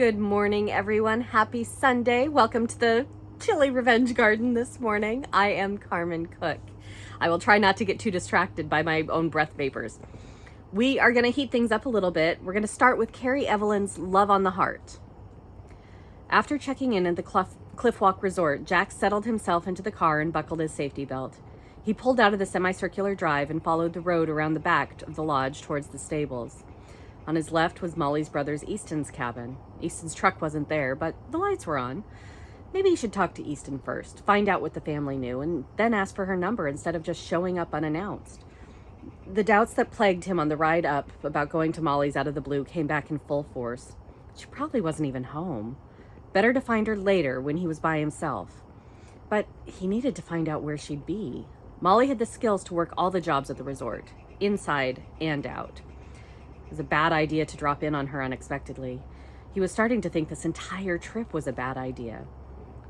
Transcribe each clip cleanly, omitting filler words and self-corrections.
Good morning, everyone. Happy Sunday. Welcome to the Chili Revenge Garden this morning. I am Carmen Cook. I will try not to get too distracted by my own breath vapors. We are going to heat things up a little bit. We're going to start with Kerry Evelyn's Love on the Heart. After checking in at the Cliffwalk Resort, Jack settled himself into the car and buckled his safety belt. He pulled out of the semicircular drive and followed the road around the back of the lodge towards the stables. On his left was Molly's brother's Easton's cabin. Easton's truck wasn't there, but the lights were on. Maybe he should talk to Easton first, find out what the family knew, and then ask for her number instead of just showing up unannounced. The doubts that plagued him on the ride up about going to Molly's out of the blue came back in full force. She probably wasn't even home. Better to find her later when he was by himself. But he needed to find out where she'd be. Molly had the skills to work all the jobs at the resort, inside and out. It was a bad idea to drop in on her unexpectedly. He was starting to think this entire trip was a bad idea.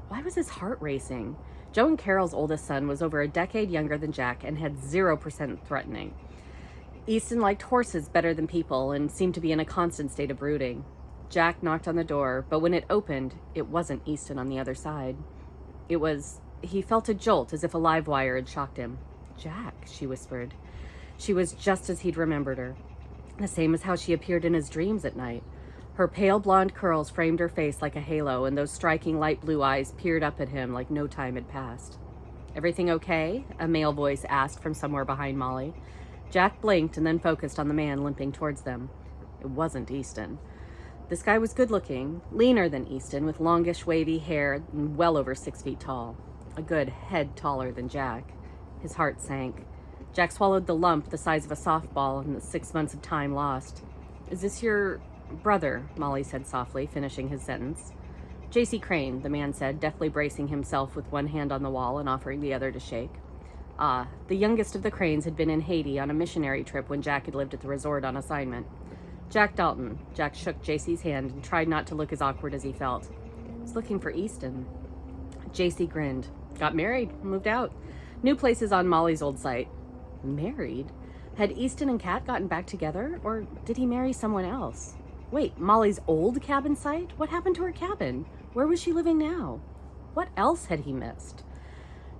Why was his heart racing? Joe and Carol's oldest son was over a decade younger than Jack and had 0% threatening. Easton liked horses better than people and seemed to be in a constant state of brooding. Jack knocked on the door, but when it opened, it wasn't Easton on the other side. He felt a jolt as if a live wire had shocked him. "Jack," she whispered. She was just as he'd remembered her. The same as how she appeared in his dreams at night. Her pale blonde curls framed her face like a halo, and those striking light blue eyes peered up at him like no time had passed. "Everything okay?" a male voice asked from somewhere behind Molly. Jack blinked and then focused on the man limping towards them. It wasn't Easton. This guy was good-looking, leaner than Easton, with longish wavy hair and well over 6 feet tall. A good head taller than Jack. His heart sank. Jack swallowed the lump the size of a softball in the 6 months of time lost. "Is this your brother?" Molly said softly, finishing his sentence. "J.C. Crane," the man said, deftly bracing himself with one hand on the wall and offering the other to shake. The youngest of the Cranes had been in Haiti on a missionary trip when Jack had lived at the resort on assignment. "Jack Dalton." Jack shook J.C.'s hand and tried not to look as awkward as he felt. "I was looking for Easton." J.C. grinned. "Got married, moved out. New places on Molly's old site." Married? Had Easton and Kat gotten back together, or did he marry someone else? Wait, Molly's old cabin site? What happened to her cabin? Where was she living now? What else had he missed?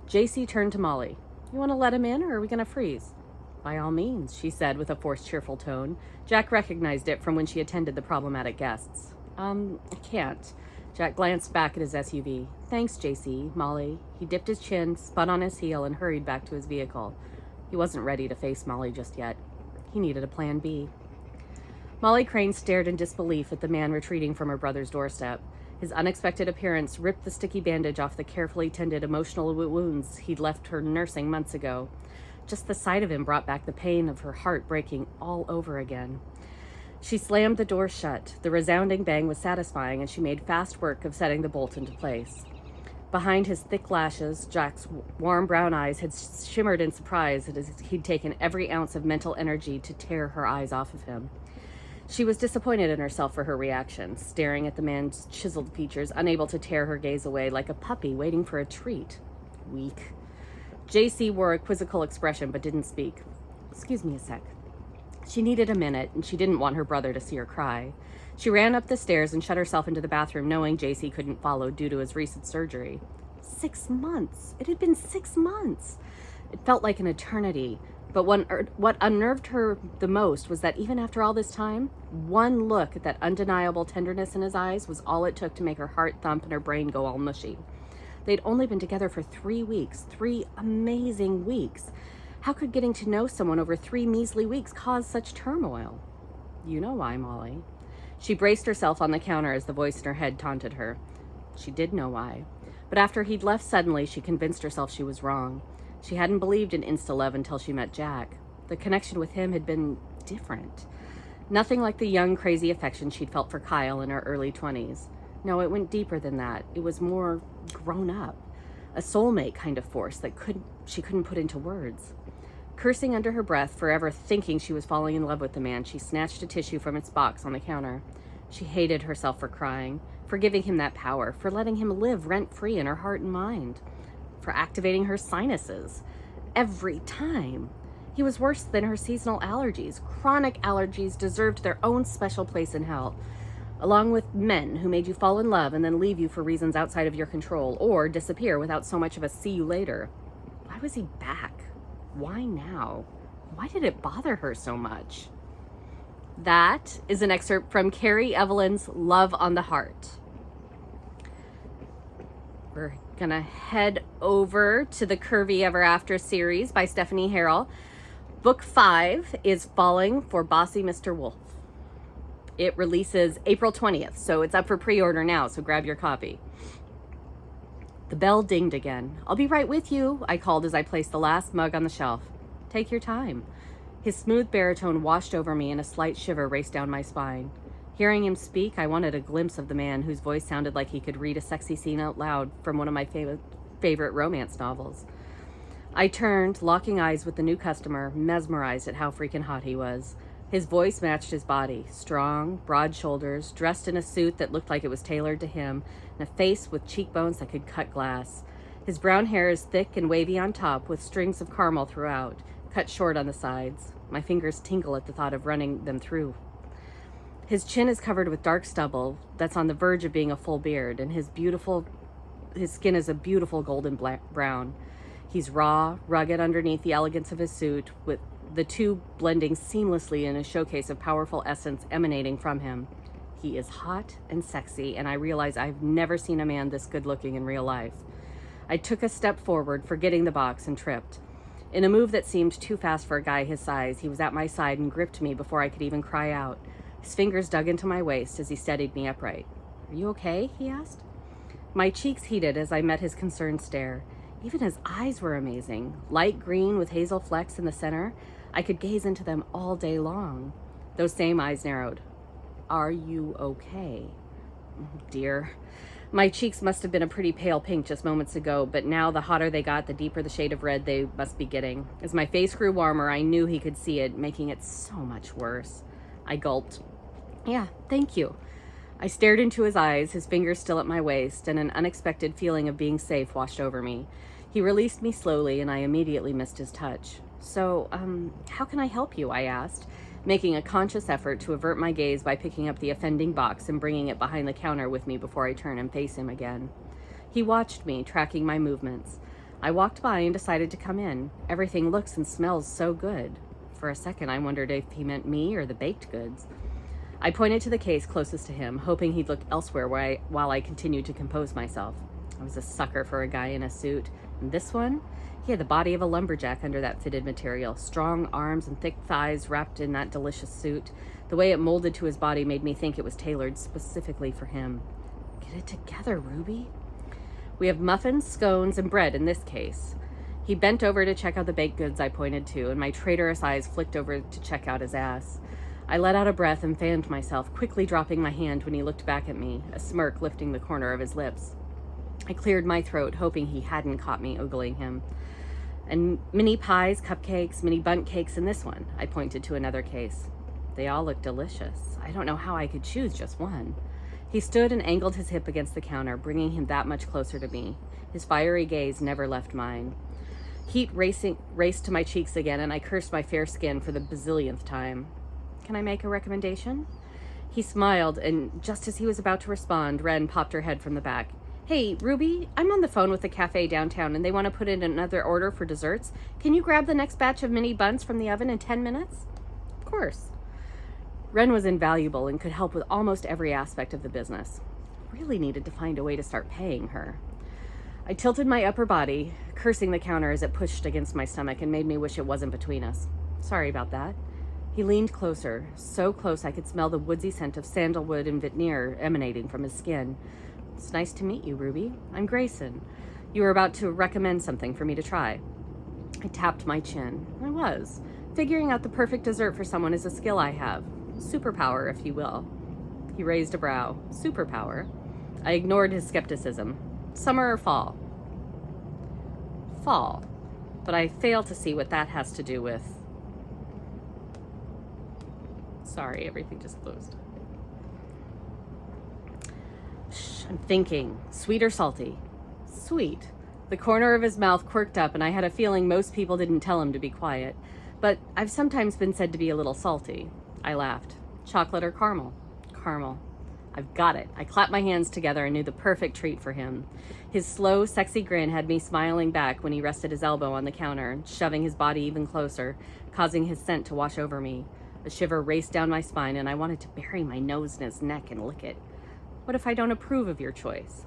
JC turned to Molly. "You want to let him in, or are we going to freeze?" "By all means," she said with a forced cheerful tone. Jack recognized it from when she attended the problematic guests. I can't." Jack glanced back at his SUV. "Thanks, JC, Molly." He dipped his chin, spun on his heel, and hurried back to his vehicle. He wasn't ready to face Molly just yet. He needed a plan B. Molly Crane stared in disbelief at the man retreating from her brother's doorstep. His unexpected appearance ripped the sticky bandage off the carefully tended emotional wounds he'd left her nursing months ago. Just the sight of him brought back the pain of her heart breaking all over again. She slammed the door shut. The resounding bang was satisfying, and she made fast work of setting the bolt into place. Behind his thick lashes, Jack's warm brown eyes had shimmered in surprise as he'd taken every ounce of mental energy to tear her eyes off of him. She was disappointed in herself for her reaction, staring at the man's chiseled features, unable to tear her gaze away like a puppy waiting for a treat. Weak. JC wore a quizzical expression but didn't speak. "Excuse me a sec." She needed a minute, and she didn't want her brother to see her cry. She ran up the stairs and shut herself into the bathroom, knowing JC couldn't follow due to his recent surgery. 6 months! It had been 6 months! It felt like an eternity, but what unnerved her the most was that even after all this time, one look at that undeniable tenderness in his eyes was all it took to make her heart thump and her brain go all mushy. They'd only been together for 3 weeks, 3 amazing weeks. How could getting to know someone over 3 measly weeks cause such turmoil? "You know why, Molly." She braced herself on the counter as the voice in her head taunted her. She did know why. But after he'd left suddenly, she convinced herself she was wrong. She hadn't believed in insta-love until she met Jack. The connection with him had been different. Nothing like the young, crazy affection she'd felt for Kyle in her early 20s. No, it went deeper than that. It was more grown up. A soulmate kind of force that she couldn't put into words. Cursing under her breath, forever thinking she was falling in love with the man, she snatched a tissue from its box on the counter. She hated herself for crying, for giving him that power, for letting him live rent-free in her heart and mind, for activating her sinuses. Every time. He was worse than her seasonal allergies. Chronic allergies deserved their own special place in hell. along with men who made you fall in love and then leave you for reasons outside of your control, or disappear without so much of a see you later. Why was he back? Why now? Why did it bother her so much? That is an excerpt from Kerry Evelyn's Love on the Heart. We're gonna head over to the Curvy Ever After series by Stephanie Harrell. Book 5 is Falling for Bossy Mr. Wolfe. It releases April 20th, so it's up for pre-order now, so grab your copy. The bell dinged again. "I'll be right with you," I called as I placed the last mug on the shelf. "Take your time." His smooth baritone washed over me and a slight shiver raced down my spine. Hearing him speak, I wanted a glimpse of the man whose voice sounded like he could read a sexy scene out loud from one of my favorite romance novels. I turned, locking eyes with the new customer, mesmerized at how freaking hot he was. His voice matched his body, strong, broad shoulders, dressed in a suit that looked like it was tailored to him, and a face with cheekbones that could cut glass. His brown hair is thick and wavy on top, with strings of caramel throughout, cut short on the sides. My fingers tingle at the thought of running them through. His chin is covered with dark stubble that's on the verge of being a full beard, and his skin is a beautiful golden brown. He's raw, rugged underneath the elegance of his suit, with the two blending seamlessly in a showcase of powerful essence emanating from him. He is hot and sexy, and I realize I've never seen a man this good looking in real life. I took a step forward, forgetting the box, and tripped. In a move that seemed too fast for a guy his size, he was at my side and gripped me before I could even cry out. His fingers dug into my waist as he steadied me upright. "Are you okay?" he asked. My cheeks heated as I met his concerned stare. Even his eyes were amazing, light green with hazel flecks in the center. I could gaze into them all day long. Those same eyes narrowed. "Are you okay?" Dear. My cheeks must have been a pretty pale pink just moments ago, but now the hotter they got, the deeper the shade of red they must be getting. As my face grew warmer, I knew he could see it, making it so much worse. I gulped. "Yeah, thank you." I stared into his eyes, his fingers still at my waist, and an unexpected feeling of being safe washed over me. He released me slowly, and I immediately missed his touch. "So, how can I help you?" I asked, making a conscious effort to avert my gaze by picking up the offending box and bringing it behind the counter with me before I turned and faced him again. He watched me, tracking my movements. I walked by and decided to come in. Everything looks and smells so good. For a second, I wondered if he meant me or the baked goods. I pointed to the case closest to him, hoping he'd look elsewhere while I continued to compose myself. I was a sucker for a guy in a suit. And this one? He had the body of a lumberjack under that fitted material, strong arms and thick thighs wrapped in that delicious suit. The way it molded to his body made me think it was tailored specifically for him. Get it together, Ruby. We have muffins, scones, and bread in this case. He bent over to check out the baked goods I pointed to, and my traitorous eyes flicked over to check out his ass. I let out a breath and fanned myself, quickly dropping my hand when he looked back at me, a smirk lifting the corner of his lips. I cleared my throat, hoping he hadn't caught me ogling him. "And mini pies, cupcakes, mini bundt cakes in this one." I pointed to another case. They all looked delicious. I don't know how I could choose just one. He stood and angled his hip against the counter, bringing him that much closer to me. His fiery gaze never left mine. Heat raced to my cheeks again, and I cursed my fair skin for the bazillionth time. "Can I make a recommendation?" He smiled, and just as he was about to respond, Wren popped her head from the back. "Hey, Ruby, I'm on the phone with the cafe downtown, and they want to put in another order for desserts. Can you grab the next batch of mini buns from the oven in 10 minutes? "Of course." Wren was invaluable and could help with almost every aspect of the business. Really needed to find a way to start paying her. I tilted my upper body, cursing the counter as it pushed against my stomach and made me wish it wasn't between us. "Sorry about that." He leaned closer, so close I could smell the woodsy scent of sandalwood and veneer emanating from his skin. "It's nice to meet you, Ruby. I'm Grayson. You were about to recommend something for me to try." I tapped my chin. I was. Figuring out the perfect dessert for someone is a skill I have. Superpower, if you will. He raised a brow. Superpower? I ignored his skepticism. "Summer or fall?" "Fall. But I fail to see what that has to do with..." Sorry, everything just closed. "Shh, I'm thinking. Sweet or salty?" "Sweet." The corner of his mouth quirked up, and I had a feeling most people didn't tell him to be quiet. But I've sometimes been said to be a little salty. I laughed. "Chocolate or caramel?" "Caramel." I've got it. I clapped my hands together and knew the perfect treat for him. His slow, sexy grin had me smiling back when he rested his elbow on the counter, shoving his body even closer, causing his scent to wash over me. A shiver raced down my spine, and I wanted to bury my nose in his neck and lick it. What if I don't approve of your choice?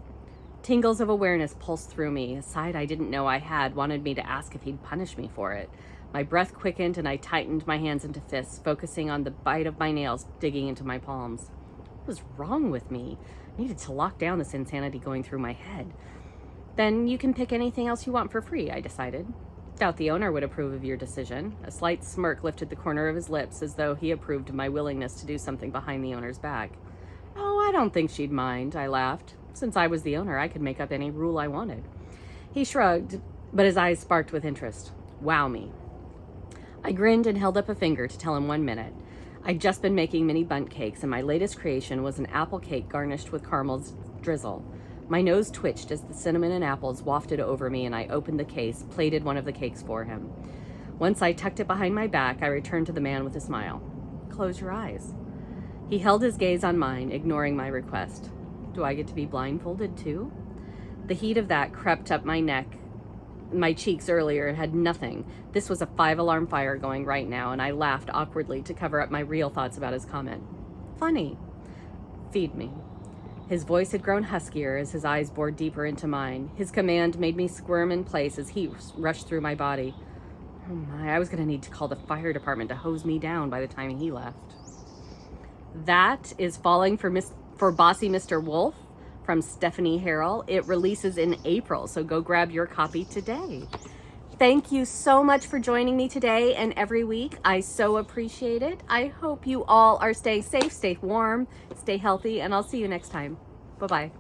Tingles of awareness pulsed through me. A side I didn't know I had wanted me to ask if he'd punish me for it. My breath quickened, and I tightened my hands into fists, focusing on the bite of my nails digging into my palms. What was wrong with me? I needed to lock down this insanity going through my head. Then you can pick anything else you want for free, I decided. Doubt the owner would approve of your decision. A slight smirk lifted the corner of his lips as though he approved of my willingness to do something behind the owner's back. Oh, I don't think she'd mind, I laughed. Since I was the owner, I could make up any rule I wanted. He shrugged, but his eyes sparked with interest. Wow me. I grinned and held up a finger to tell him 1 minute. I'd just been making mini bundt cakes, and my latest creation was an apple cake garnished with caramel drizzle. My nose twitched as the cinnamon and apples wafted over me, and I opened the case, plated one of the cakes for him. Once I tucked it behind my back, I returned to the man with a smile. Close your eyes. He held his gaze on mine, ignoring my request. Do I get to be blindfolded too? The heat of that crept up my neck, my cheeks earlier, and had nothing. This was a 5-alarm fire going right now, and I laughed awkwardly to cover up my real thoughts about his comment. Funny. Feed me. His voice had grown huskier as his eyes bored deeper into mine. His command made me squirm in place as heat rushed through my body. Oh my, I was going to need to call the fire department to hose me down by the time he left. That is Falling for Bossy Mr. Wolfe from Stephanie Harrell. It releases in April, so go grab your copy today. Thank you so much for joining me today and every week. I so appreciate it. I hope you all are staying safe, stay warm, stay healthy, and I'll see you next time. Bye-bye.